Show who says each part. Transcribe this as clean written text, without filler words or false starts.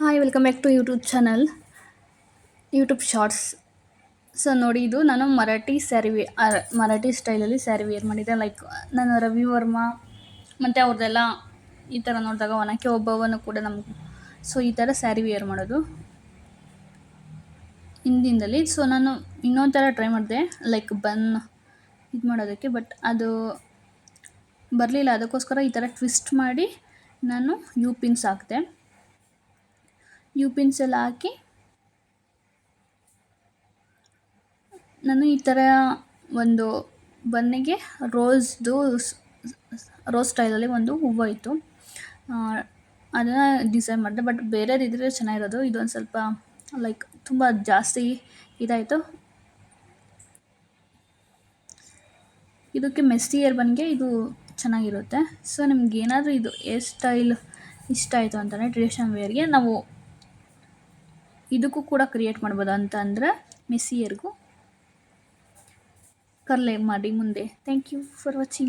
Speaker 1: Hi welcome back to YouTube channel YouTube shorts. So ನೋಡಿ, ಇದು ನಾನು ಮರಾಠಿ ಮರಾಠಿ ಸ್ಟೈಲಲ್ಲಿ ಸ್ಯಾರಿ ವೇರ್ ಮಾಡಿದ್ದೆ. ಲೈಕ್ ನಾನು ರವಿ ವರ್ಮಾ ಮತ್ತು ಅವ್ರದ್ದೆಲ್ಲ ಈ ಥರ ನೋಡಿದಾಗ ಒನಕೆ ಓಬವ್ವನು ಕೂಡ ನಮ್ಗೆ ಸೊ ಈ ಥರ ಸ್ಯಾರಿ ವೇರ್ ಮಾಡೋದು ಹಿಂದಿಂದಲ್ಲಿ. ಸೊ ನಾನು ಇನ್ನೊಂದು ಥರ ಟ್ರೈ ಮಾಡಿದೆ, ಲೈಕ್ ಇದು ಮಾಡೋದಕ್ಕೆ, ಬಟ್ ಅದು ಬರಲಿಲ್ಲ. ಅದಕ್ಕೋಸ್ಕರ ಈ ಥರ ಟ್ವಿಸ್ಟ್ ಮಾಡಿ ನಾನು ಯು ಪಿನ್ಸ್ ಹಾಕಿದೆ. ಯು ಪಿನ್ಸ್ ಎಲ್ಲ ಹಾಕಿ ನಾನು ಈ ಥರ ಒಂದು ಬನ್ನಿಗೆ ರೋಸ್ ಸ್ಟೈಲಲ್ಲಿ ಒಂದು ಹೂವು ಇತ್ತು, ಅದನ್ನು ಡಿಸೈನ್ ಮಾಡಿದೆ. ಬಟ್ ಬೇರೆದಿದ್ದರೆ ಚೆನ್ನಾಗಿರೋದು, ಇದೊಂದು ಸ್ವಲ್ಪ ಲೈಕ್ ತುಂಬ ಜಾಸ್ತಿ ಇದಾಯಿತು. ಇದಕ್ಕೆ ಮೆಸ್ಸಿ ಏರ್ ಬನ್ಗೆ ಇದು ಚೆನ್ನಾಗಿರುತ್ತೆ. ಸೊ ನಿಮ್ಗೆ ಏನಾದರೂ ಇದು ಏರ್ ಸ್ಟೈಲ್ ಇಷ್ಟ ಆಯಿತು ಅಂತಲೇ ಟ್ರೆಡಿಷನಲ್ ವೇರ್ಗೆ ನಾವು ಇದಕ್ಕೂ ಕೂಡ ಕ್ರಿಯೇಟ್ ಮಾಡ್ಬೋದು. ಅಂತ ಅಂದರೆ ಮೆಸ್ಸಿ ಏರ್ಗೂ ಕರ್ಲೆ ಮಾಡಿ ಮುಂದೆ. Thank you for watching.